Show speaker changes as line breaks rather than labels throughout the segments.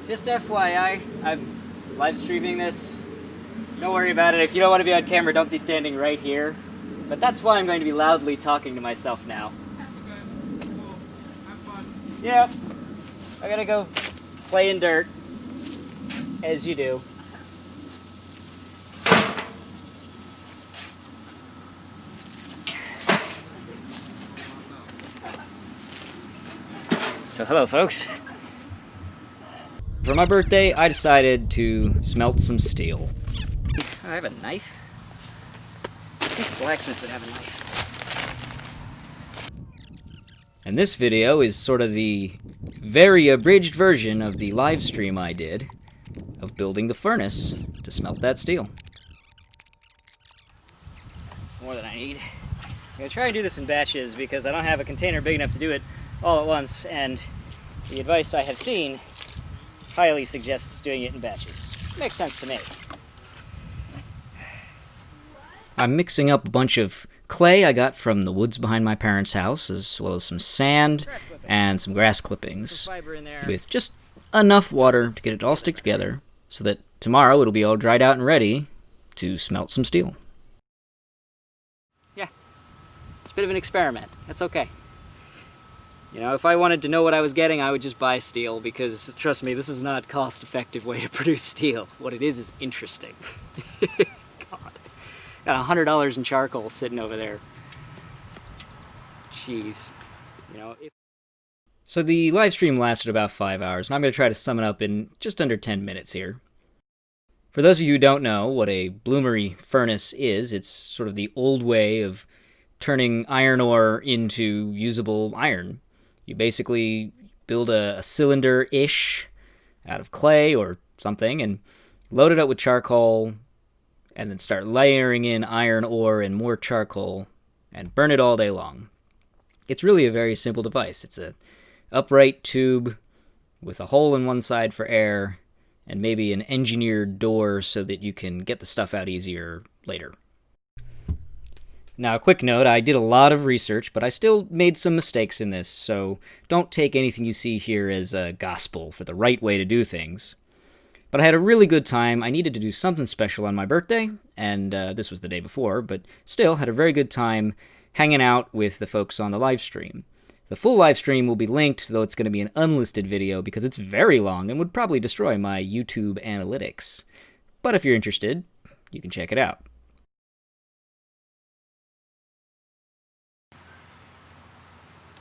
Just FYI, I'm live streaming this. Don't worry about it. If you don't want to be on camera, don't be standing right here. But that's why I'm going to be loudly talking to myself now.
Okay, cool. Have fun.
Yeah, I gotta go play in dirt, as you do. So hello folks. For my birthday, I decided to smelt some steel. I have a knife. I think the blacksmith would have a knife. And this video is sort of the very abridged version of the live stream I did of building the furnace to smelt that steel. More than I need. I'm gonna try and do this in batches because I don't have a container big enough to do it all at once, and the advice I have seen highly suggests doing it in batches. Makes sense to me. I'm mixing up a bunch of clay I got from the woods behind my parents' house, as well as some sand and some grass clippings, with just enough water to get it all stick together, so that tomorrow it'll be all dried out and ready to smelt some steel. Yeah, it's a bit of an experiment. That's okay. You know, if I wanted to know what I was getting, I would just buy steel, because, trust me, this is not a cost-effective way to produce steel. What it is interesting. God. Got $100 in charcoal sitting over there. Jeez. You know, So the live stream lasted about 5 hours, and I'm going to try to sum it up in just under 10 minutes here. For those of you who don't know what a Bloomery furnace is, it's sort of the old way of turning iron ore into usable iron. You basically build a cylinder-ish out of clay or something and load it up with charcoal and then start layering in iron ore and more charcoal and burn it all day long. It's really a very simple device. It's an upright tube with a hole in one side for air and maybe an engineered door so that you can get the stuff out easier later. Now, a quick note, I did a lot of research, but I still made some mistakes in this, so don't take anything you see here as gospel for the right way to do things. But I had a really good time. I needed to do something special on my birthday, and this was the day before, but still had a very good time hanging out with the folks on the live stream. The full live stream will be linked, though it's going to be an unlisted video because it's very long and would probably destroy my YouTube analytics. But if you're interested, you can check it out.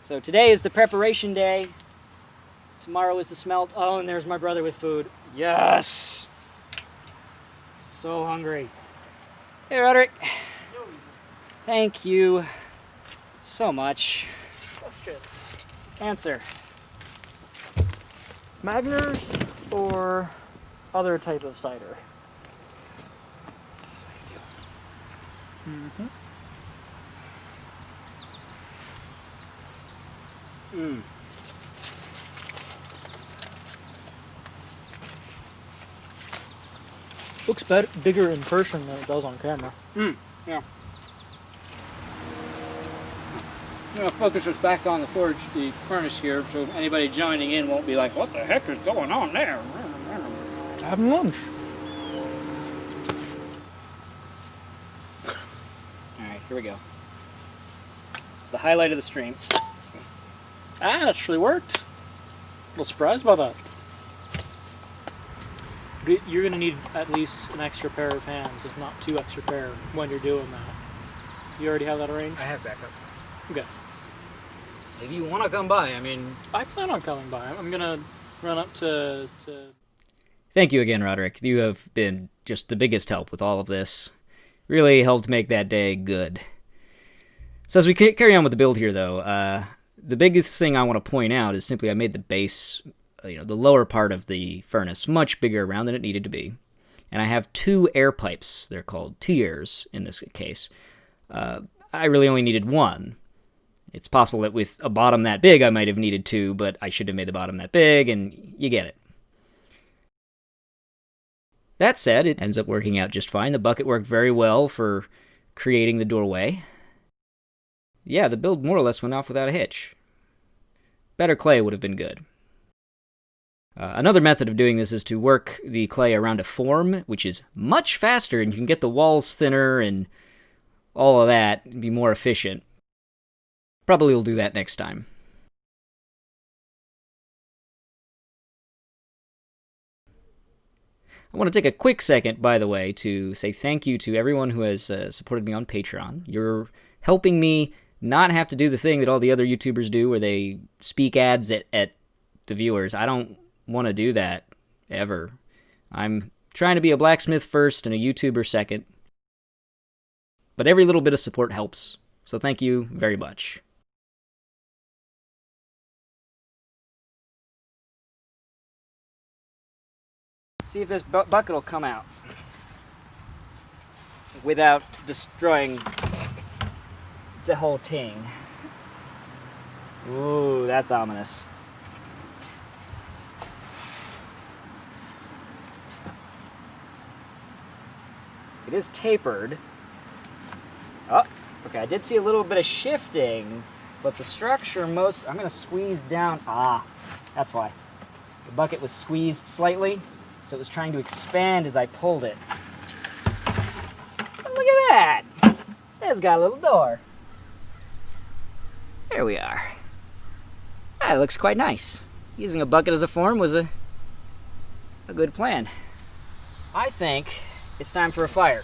So today is the preparation day. Tomorrow is the smelt. Oh, and there's my brother with food. Yes! So hungry. Hey, Roderick. Thank you so much.
Question.
Answer.
Magners or other type of cider? Mm-hmm.
Mm.
Looks bigger in person than it does on camera.
Yeah. I'm going to focus us back on the furnace here, so anybody joining in won't be like, what the heck is going on there?
Having lunch.
Alright, here we go. It's the highlight of the stream.
Ah, it actually worked. A little surprised by that. But you're going to need at least an extra pair of hands, if not 2 extra pair, when you're doing that. You already have that arranged?
I have backup.
Okay.
If you want to come by, I mean...
I plan on coming by. I'm going to run up to...
Thank you again, Roderick. You have been just the biggest help with all of this. Really helped make that day good. So as we carry on with the build here, though, the biggest thing I want to point out is simply I made the base, the lower part of the furnace, much bigger around than it needed to be. And I have 2 air pipes. They're called tiers in this case. I really only needed 1. It's possible that with a bottom that big I might have needed 2, but I should have made the bottom that big, and you get it. That said, it ends up working out just fine. The bucket worked very well for creating the doorway. Yeah, the build more or less went off without a hitch. Better clay would have been good. Another method of doing this is to work the clay around a form, which is much faster, and you can get the walls thinner and all of that, and be more efficient. Probably will do that next time. I want to take a quick second, by the way, to say thank you to everyone who has supported me on Patreon. You're helping me not have to do the thing that all the other YouTubers do where they speak ads at the viewers. I don't want to do that, ever. I'm trying to be a blacksmith first and a YouTuber second. But every little bit of support helps. So thank you very much. See if this bucket will come out without destroying the whole thing. Ooh, that's ominous. It is tapered. Oh, okay, I did see a little bit of shifting, but the structure I'm gonna squeeze down. Ah, that's why. The bucket was squeezed slightly, so it was trying to expand as I pulled it. And look at that! It's got a little door. There we are. That looks quite nice. Using a bucket as a form was a good plan. I think it's time for a fire.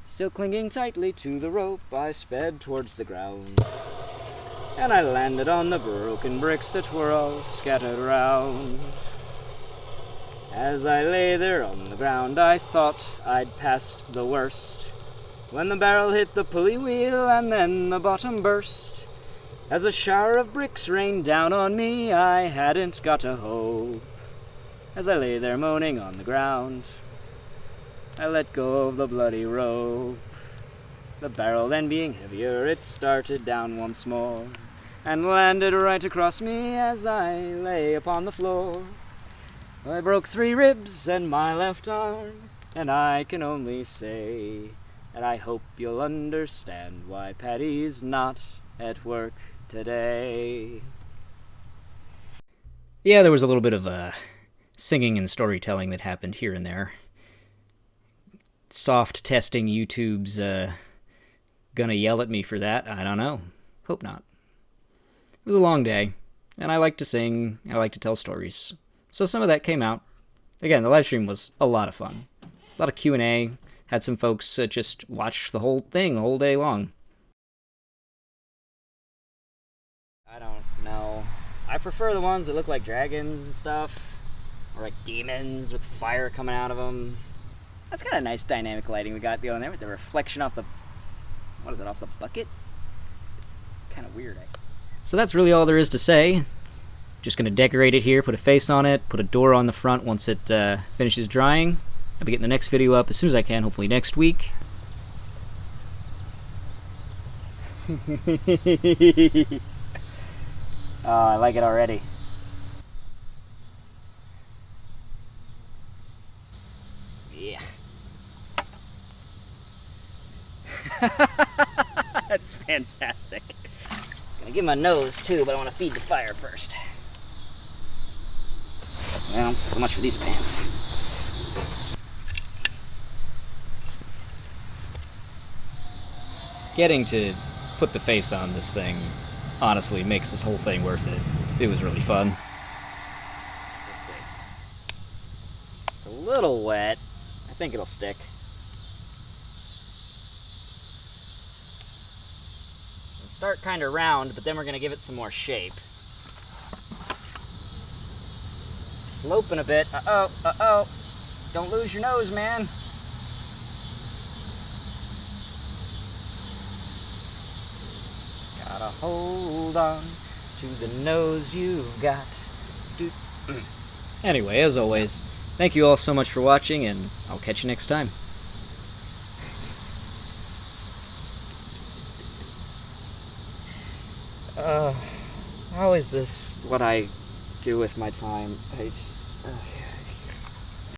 Still clinging tightly to the rope, I sped towards the ground. And I landed on the broken bricks that were all scattered around. As I lay there on the ground, I thought I'd passed the worst, when the barrel hit the pulley wheel and then the bottom burst. As a shower of bricks rained down on me, I hadn't got a hope. As I lay there moaning on the ground, I let go of the bloody rope. The barrel then being heavier, it started down once more, and landed right across me as I lay upon the floor. I broke 3 ribs and my left arm, and I can only say that I hope you'll understand why Patty's not at work today. Yeah, there was a little bit of singing and storytelling that happened here and there. Soft testing YouTube's gonna yell at me for that. I don't know. Hope not. It was a long day, and I like to sing, I like to tell stories. So some of that came out. Again, the live stream was a lot of fun. A lot of Q&A. Had some folks just watch the whole thing the whole day long. I don't know. I prefer the ones that look like dragons and stuff. Or like demons with fire coming out of them. That's kind of nice dynamic lighting we got going there with the reflection off the... What is it, off the bucket? Kind of weird. So that's really all there is to say. Just going to decorate it here, put a face on it, put a door on the front once it finishes drying. I'll be getting the next video up as soon as I can, hopefully next week. Oh, I like it already. Yeah. That's fantastic. Gonna give my nose too, but I want to feed the fire first. Well, so much for these pants. Getting to put the face on this thing honestly makes this whole thing worth it. It was really fun. Let's see. It's a little wet. I think it'll stick. It'll start kind of round, but then we're going to give it some more shape. Sloping a bit. Uh-oh. Don't lose your nose, man. Gotta hold on to the nose you've got. Anyway, as always, thank you all so much for watching, and I'll catch you next time. How is this what I do with my time?